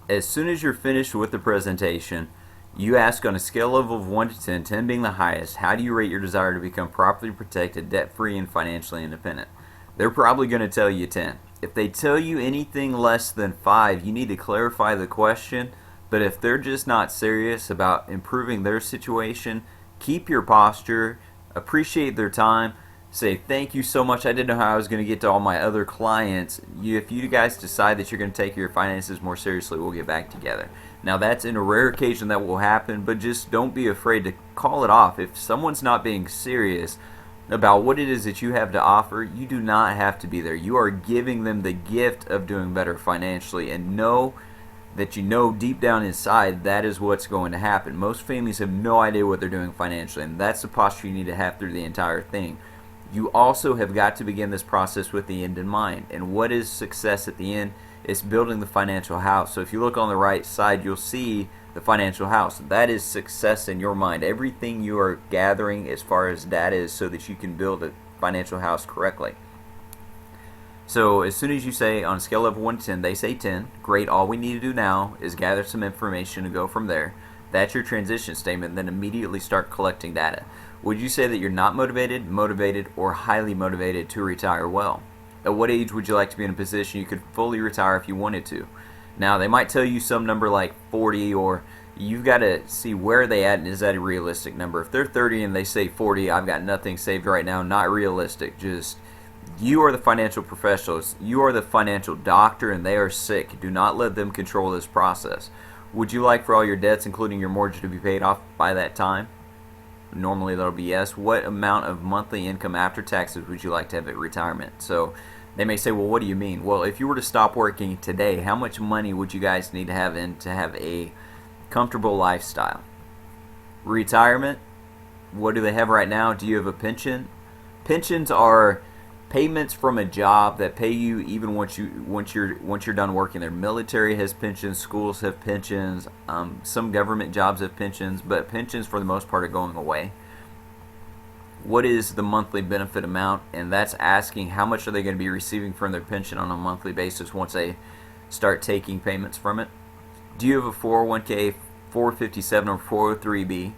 As soon as you're finished with the presentation, you ask on a scale of 1 to 10, 10 being the highest, how do you rate your desire to become properly protected, debt-free, and financially independent? They're probably going to tell you 10. If they tell you anything less than 5, you need to clarify the question. But if they're just not serious about improving their situation, keep your posture, appreciate their time, say thank you so much. I didn't know how I was going to get to all my other clients. If you guys decide that you're going to take your finances more seriously, we'll get back together. Now that's in a rare occasion that will happen, but just don't be afraid to call it off. If someone's not being serious about what it is that you have to offer, you do not have to be there. You are giving them the gift of doing better financially, and know that you know deep down inside that is what's going to happen. Most families have no idea what they're doing financially, and that's the posture you need to have through the entire thing. You also have got to begin this process with the end in mind. And what is success at the end? It's building the financial house. So if you look on the right side, you'll see the financial house. That is success in your mind. Everything you are gathering as far as data is so that you can build a financial house correctly. So as soon as you say on a scale of 1 to 10, they say 10, great, all we need to do now is gather some information and go from there. That's your transition statement, then immediately start collecting data. Would you say that you're not motivated, motivated, or highly motivated to retire well? At what age would you like to be in a position you could fully retire if you wanted to? Now, they might tell you some number like 40, or you've got to see where they at and is that a realistic number. If they're 30 and they say 40, I've got nothing saved right now, not realistic. Just, you are the financial professionals. You are the financial doctor, and they are sick. Do not let them control this process. Would you like for all your debts, including your mortgage, to be paid off by that time? Normally that'll be yes. What amount of monthly income after taxes would you like to have at retirement? So they may say, well, what do you mean? Well, if you were to stop working today, how much money would you guys need to have in to have a comfortable lifestyle? Retirement, what do they have right now? Do you have a pension? Pensions are payments from a job that pay you even once you're done working there. Military has pensions, schools have pensions, some government jobs have pensions, but pensions for the most part are going away. What is the monthly benefit amount? And that's asking how much are they going to be receiving from their pension on a monthly basis once they start taking payments from it. Do you have a 401k, 457, or 403b?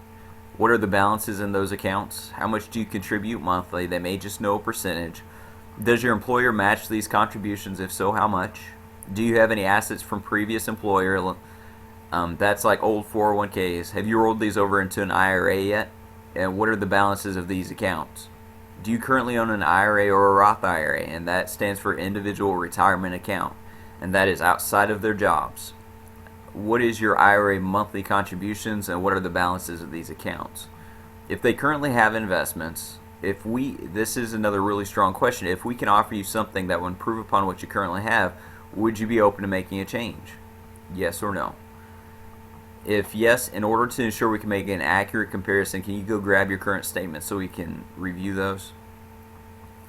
What are the balances in those accounts? How much do you contribute monthly? They may just know a percentage. Does your employer match these contributions? If so, how much? Do you have any assets from previous employer? That's like old 401ks. Have you rolled these over into an IRA yet? And what are the balances of these accounts? Do you currently own an IRA or a Roth IRA? And that stands for Individual Retirement Account. And that is outside of their jobs. What is your IRA monthly contributions, and what are the balances of these accounts? If they currently have investments, this is another really strong question. If we can offer you something that will improve upon what you currently have, would you be open to making a change? Yes or no? If yes, in order to ensure we can make an accurate comparison, can you go grab your current statements so we can review those?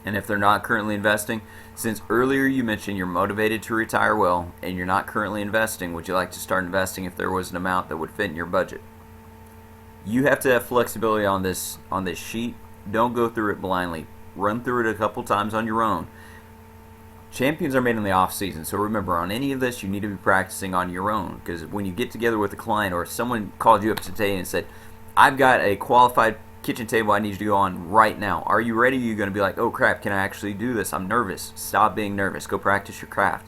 And if they're not currently investing, since earlier you mentioned you're motivated to retire well and you're not currently investing, would you like to start investing if there was an amount that would fit in your budget? You have to have flexibility on this sheet. Don't go through it blindly. Run through it a couple times on your own. Champions are made in the off season, so remember, on any of this you need to be practicing on your own, because when you get together with a client or someone called you up today and said, I've got a qualified kitchen table I need you to go on right now. Are you ready? You're going to be like, oh crap, can I actually do this? I'm nervous. Stop being nervous. Go practice your craft.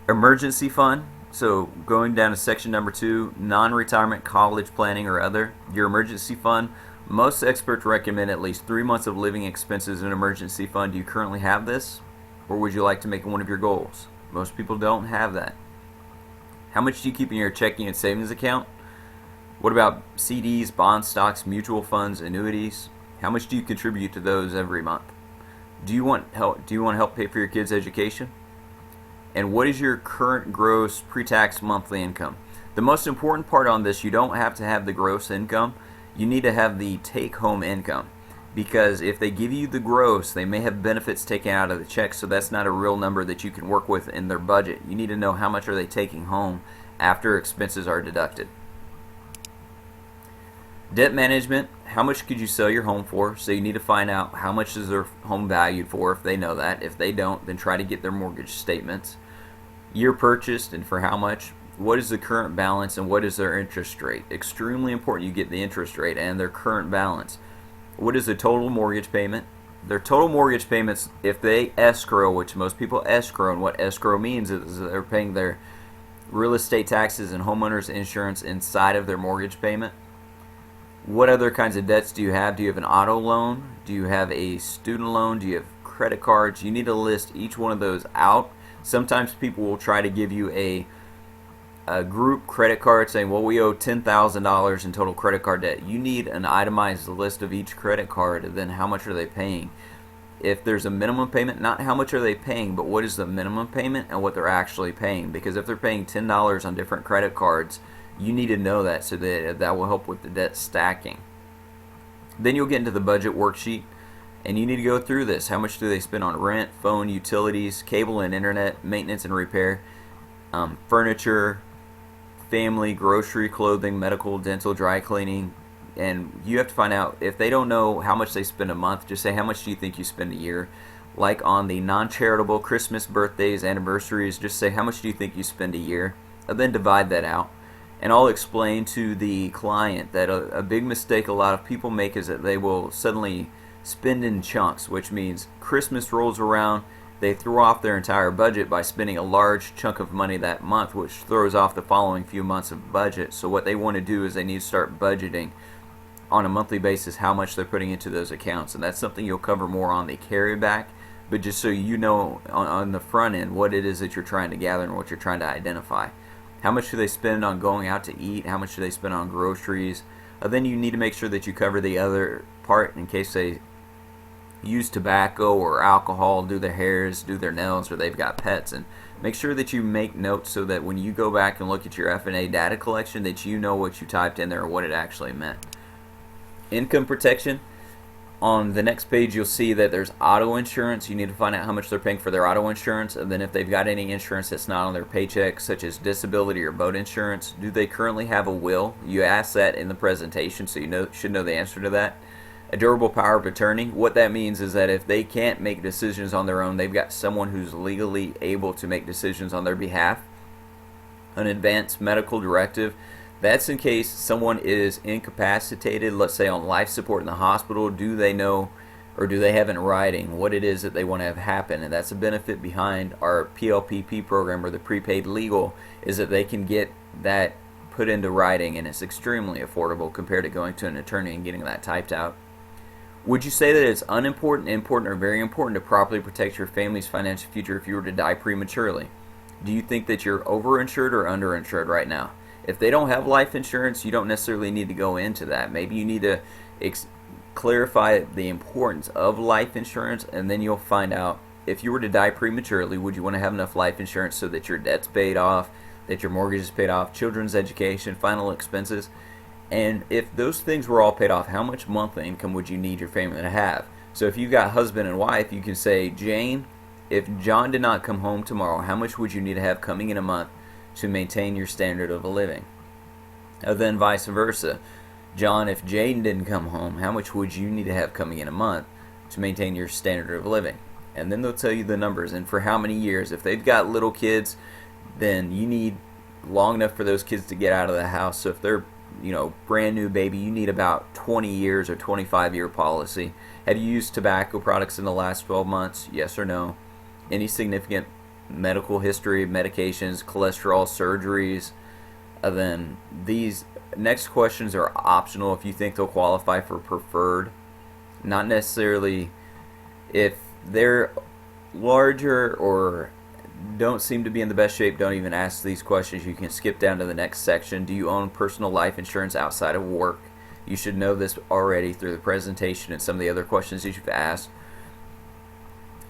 Emergency fund. So going down to section number 2, non-retirement, college planning, or other. Your emergency fund. Most experts recommend at least 3 months of living expenses in an emergency fund. Do you currently have this? Or would you like to make it one of your goals? Most people don't have that. How much do you keep in your checking and savings account? What about CDs, bonds, stocks, mutual funds, annuities? How much do you contribute to those every month? Do you want help? Do you want to help pay for your kids' education? And what is your current gross pre-tax monthly income? The most important part on this, you don't have to have the gross income. You need to have the take-home income, because if they give you the gross, they may have benefits taken out of the check, so that's not a real number that you can work with in their budget. You need to know how much are they taking home after expenses are deducted. Debt management, how much could you sell your home for? So you need to find out how much is their home valued for if they know that. If they don't, then try to get their mortgage statements. Year purchased and for how much. what is the current balance and what is their interest rate. Extremely important you get the interest rate and their current balance. What is the total mortgage payment? Their total mortgage payments, if they escrow, which most people escrow, and what escrow means is they're paying their real estate taxes and homeowners insurance inside of their mortgage payment. What other kinds of debts do you have? Do you have an auto loan? Do you have a student loan? Do you have credit cards? You need to list each one of those out. Sometimes people will try to give you a group credit card saying, well, we owe $10,000 in total credit card debt. You need an itemized list of each credit card, and then how much are they paying. If there's a minimum payment, not how much are they paying, but what is the minimum payment and what they're actually paying. Because if they're paying $10 on different credit cards, you need to know that, so that will help with the debt stacking. Then you'll get into the budget worksheet, and you need to go through this. How much do they spend on rent, phone, utilities, cable and internet, maintenance and repair, furniture, family, grocery, clothing, medical, dental, dry cleaning. And you have to find out, if they don't know how much they spend a month, just say, how much do you think you spend a year? Like on the non-charitable Christmas, birthdays, anniversaries, just say, how much do you think you spend a year? And then divide that out. And I'll explain to the client that a big mistake a lot of people make is that they will suddenly spend in chunks, which means Christmas rolls around, they throw off their entire budget by spending a large chunk of money that month, which throws off the following few months of budget. So what they want to do is they need to start budgeting on a monthly basis how much they're putting into those accounts. And that's something you'll cover more on the carryback, but just so you know on the front end what it is that you're trying to gather and what you're trying to identify. How much do they spend on going out to eat? How much do they spend on groceries? Then you need to make sure that you cover the other part in case they use tobacco or alcohol, do their hairs, do their nails, or they've got pets. And make sure that you make notes so that when you go back and look at your F&A data collection that you know what you typed in there or what it actually meant. Income protection. On the next page you'll see that there's auto insurance. You need to find out how much they're paying for their auto insurance, and then if they've got any insurance that's not on their paycheck, such as disability or boat insurance. Do they currently have a will? You ask that in the presentation, so you should know the answer to that. A durable power of attorney. What that means is that if they can't make decisions on their own, they've got someone who's legally able to make decisions on their behalf. An advanced medical directive. That's in case someone is incapacitated, let's say on life support in the hospital. Do they know, or do they have in writing what it is that they want to have happen? And that's a benefit behind our PLPP program, or the prepaid legal, is that they can get that put into writing, and it's extremely affordable compared to going to an attorney and getting that typed out. Would you say that it's unimportant, important, or very important to properly protect your family's financial future if you were to die prematurely? Do you think that you're overinsured or underinsured right now? If they don't have life insurance, you don't necessarily need to go into that. Maybe you need to clarify the importance of life insurance, and then you'll find out, if you were to die prematurely, would you want to have enough life insurance so that your debt's paid off, that your mortgage is paid off, children's education, final expenses? And if those things were all paid off, how much monthly income would you need your family to have? So if you've got husband and wife, you can say, Jane, if John did not come home tomorrow, how much would you need to have coming in a month to maintain your standard of living? Then vice versa. John, if Jane didn't come home, how much would you need to have coming in a month to maintain your standard of living? And then they'll tell you the numbers and for how many years. If they've got little kids, then you need long enough for those kids to get out of the house. So if they're brand new baby, you need about 20 years or 25-year policy. Have you used tobacco products in the last 12 months? Yes or no? Any significant medical history, medications, cholesterol, surgeries? Then these next questions are optional if you think they'll qualify for preferred. Not necessarily. If they're larger or don't seem to be in the best shape, don't even ask these questions. You can skip down to the next section. Do you own personal life insurance outside of work? You should know this already through the presentation and some of the other questions that you've asked.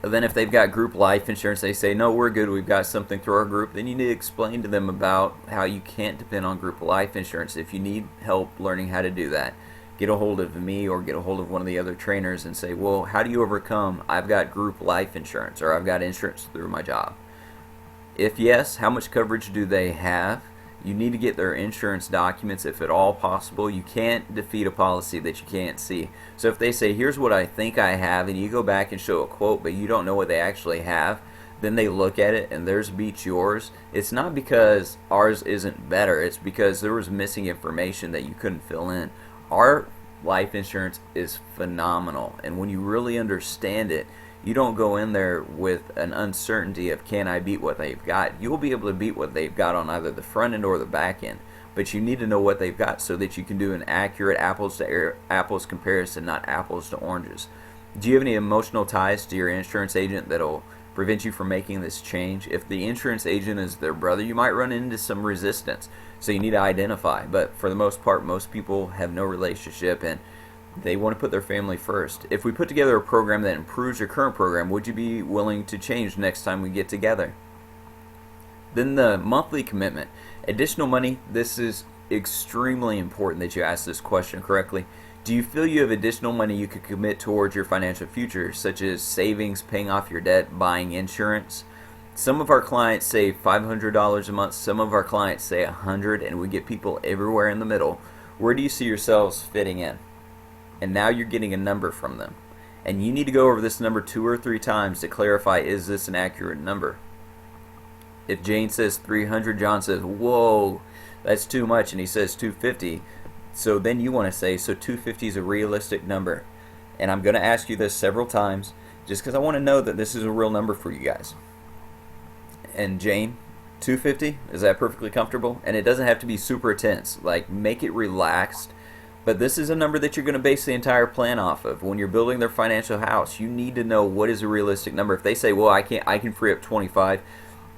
Then if they've got group life insurance, they say, no, we're good, we've got something through our group, then you need to explain to them about how you can't depend on group life insurance. If you need help learning how to do that, get a hold of me or get a hold of one of the other trainers and say, well, how do you overcome, I've got group life insurance or I've got insurance through my job? If yes, how much coverage do they have? You need to get their insurance documents if at all possible. You can't defeat a policy that you can't see. So if they say, here's what I think I have, and you go back and show a quote, but you don't know what they actually have, then they look at it and theirs beats yours, it's not because ours isn't better. It's because there was missing information that you couldn't fill in. Our life insurance is phenomenal, and when you really understand it, you don't go in there with an uncertainty of can I beat what they've got. You'll be able to beat what they've got on either the front end or the back end, but you need to know what they've got so that you can do an accurate apples to apples comparison, not apples to oranges. Do you have any emotional ties to your insurance agent that'll prevent you from making this change? If the insurance agent is their brother, you might run into some resistance, so you need to identify. But for the most part, most people have no relationship and they want to put their family first. If we put together a program that improves your current program, would you be willing to change next time we get together? Then the monthly commitment. Additional money, this is extremely important that you ask this question correctly. Do you feel you have additional money you could commit towards your financial future, such as savings, paying off your debt, buying insurance? Some of our clients save $500 a month, some of our clients say $100, and we get people everywhere in the middle. Where do you see yourselves fitting in? And now you're getting a number from them. And you need to go over this number 2 or 3 times to clarify, is this an accurate number? If Jane says 300, John says, whoa, that's too much, and he says 250. So then you want to say, so 250 is a realistic number. And I'm going to ask you this several times, just because I want to know that this is a real number for you guys. And Jane, 250, is that perfectly comfortable? And it doesn't have to be super tense. Like, make it relaxed. But this is a number that you're going to base the entire plan off of. When you're building their financial house, you need to know what is a realistic number. If they say, well, I can free up 25,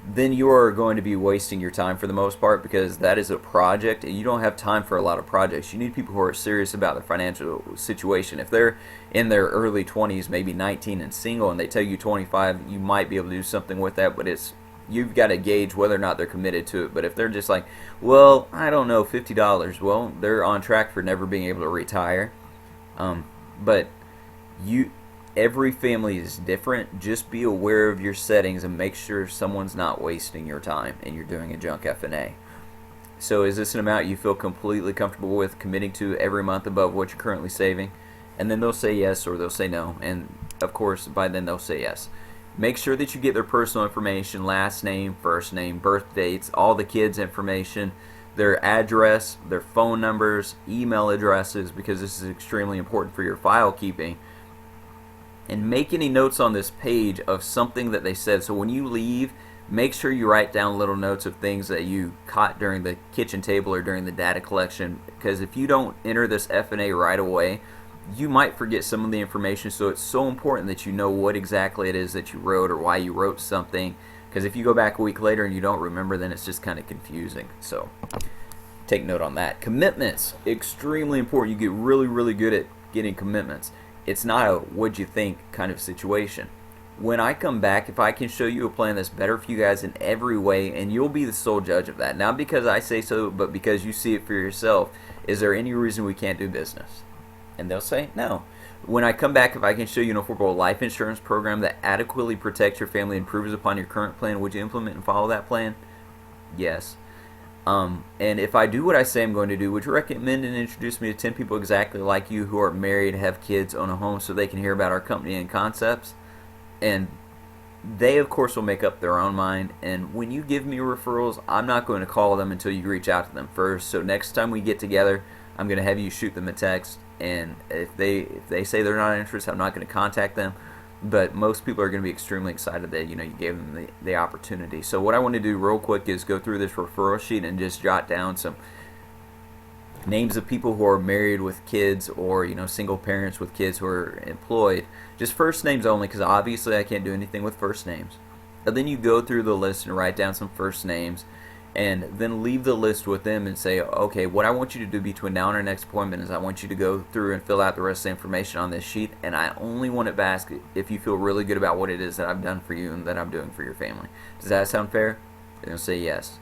then you are going to be wasting your time for the most part, because that is a project and you don't have time for a lot of projects. You need people who are serious about their financial situation. If they're in their early 20s, maybe 19 and single, and they tell you 25, you might be able to do something with that, but you've got to gauge whether or not they're committed to it. But if they're just like, well, I don't know, $50, well, they're on track for never being able to retire. But every family is different. Just be aware of your settings and make sure someone's not wasting your time and you're doing a junk F&A. So is this an amount you feel completely comfortable with committing to every month above what you're currently saving? And then they'll say yes or they'll say no. And of course, by then they'll say yes. Make sure that you get their personal information, last name, first name, birth dates, all the kids' information, their address, their phone numbers, email addresses, because this is extremely important for your file keeping. And make any notes on this page of something that they said. So when you leave, make sure you write down little notes of things that you caught during the kitchen table or during the data collection, because if you don't enter this F&A right away, you might forget some of the information. So it's so important that you know what exactly it is that you wrote or why you wrote something, because if you go back a week later and you don't remember, then it's just kind of confusing. So take note on that. Commitments, extremely important. You get really, really good at getting commitments. It's not a what'd you think kind of situation. When I come back, if I can show you a plan that's better for you guys in every way, and you'll be the sole judge of that, not because I say so, but because you see it for yourself, is there any reason we can't do business? And they'll say no. When I come back, if I can show you an affordable life insurance program that adequately protects your family and improves upon your current plan, would you implement and follow that plan? Yes. And if I do what I say I'm going to do, would you recommend and introduce me to 10 people exactly like you who are married, have kids, own a home, so they can hear about our company and concepts? And they, of course, will make up their own mind. And when you give me referrals, I'm not going to call them until you reach out to them first. So next time we get together, I'm going to have you shoot them a text. And if they say they're not interested, I'm not going to contact them. But most people are going to be extremely excited that you gave them the opportunity. So what I want to do real quick is go through this referral sheet and just jot down some names of people who are married with kids, or single parents with kids who are employed. Just first names only, because obviously I can't do anything with first names. And then you go through the list and write down some first names, and then leave the list with them and say, okay, what I want you to do between now and our next appointment is I want you to go through and fill out the rest of the information on this sheet, and I only want it back if you feel really good about what it is that I've done for you and that I'm doing for your family. Does that sound fair? They're going to say yes.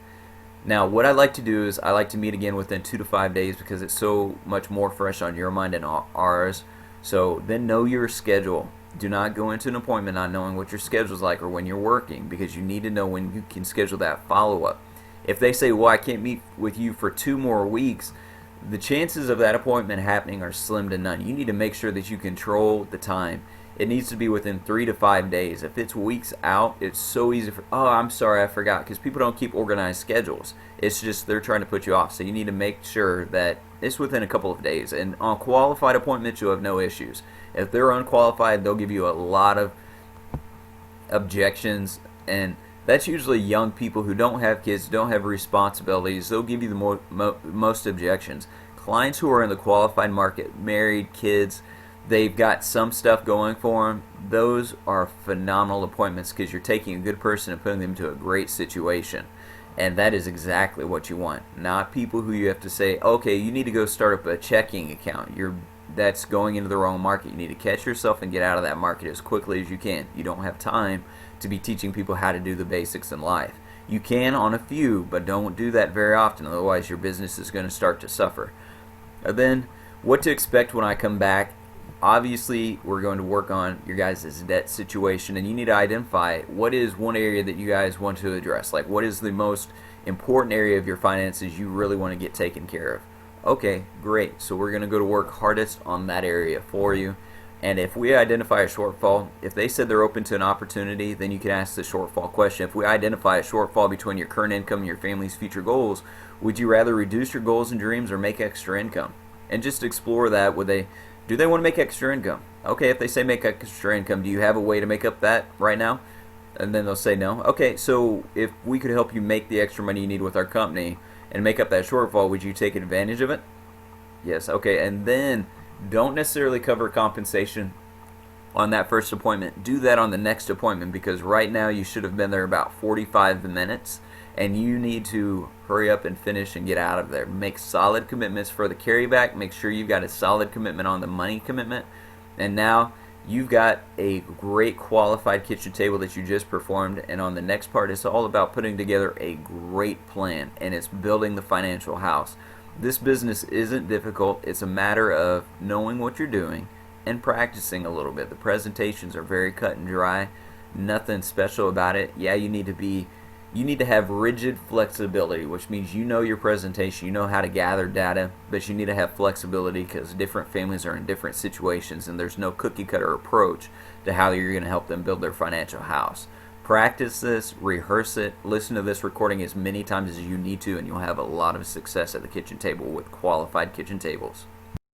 Now, what I like to do is I like to meet again within 2 to 5 days, because it's so much more fresh on your mind than ours. So then know your schedule. Do not go into an appointment not knowing what your schedule is like or when you're working, because you need to know when you can schedule that follow-up. If they say, well, I can't meet with you for 2 more weeks, the chances of that appointment happening are slim to none. You need to make sure that you control the time. It needs to be within 3 to 5 days. If it's weeks out, it's so easy for, oh, I'm sorry, I forgot, because people don't keep organized schedules. It's just they're trying to put you off. So you need to make sure that it's within a couple of days. And on qualified appointments, you'll have no issues. If they're unqualified, they'll give you a lot of objections, and that's usually young people who don't have kids, don't have responsibilities. They'll give you the most objections. Clients who are in the qualified market, married, kids, they've got some stuff going for them. Those are phenomenal appointments because you're taking a good person and putting them into a great situation. And that is exactly what you want. Not people who you have to say, okay, you need to go start up a checking account. That's going into the wrong market. You need to catch yourself and get out of that market as quickly as you can. You don't have time to be teaching people how to do the basics in life. You can on a few, but don't do that very often. Otherwise, your business is going to start to suffer. And then, what to expect when I come back. Obviously, we're going to work on your guys' debt situation, and you need to identify what is one area that you guys want to address. Like, what is the most important area of your finances you really want to get taken care of? Okay, great. So we're going to go to work hardest on that area for you. And if we identify a shortfall, if they said they're open to an opportunity, then you can ask the shortfall question. If we identify a shortfall between your current income and your family's future goals, would you rather reduce your goals and dreams or make extra income? And just explore that. Do they want to make extra income? Okay, if they say make extra income, do you have a way to make up that right now? And then they'll say no. Okay, so if we could help you make the extra money you need with our company and make up that shortfall, would you take advantage of it? Yes, okay, and then don't necessarily cover compensation on that first appointment. Do that on the next appointment, because right now you should have been there about 45 minutes, and you need to hurry up and finish and get out of there. Make solid commitments for the carryback. Make sure you've got a solid commitment on the money commitment. And now you've got a great qualified kitchen table that you just performed, and on the next part it's all about putting together a great plan, and it's building the financial house. This business isn't difficult. It's a matter of knowing what you're doing and practicing a little bit. The presentations are very cut and dry. Nothing special about it. Yeah, you need to have rigid flexibility, which means you know your presentation, you know how to gather data, but you need to have flexibility because different families are in different situations, and there's no cookie cutter approach to how you're going to help them build their financial house. Practice this, rehearse it, listen to this recording as many times as you need to, and you'll have a lot of success at the kitchen table with qualified kitchen tables.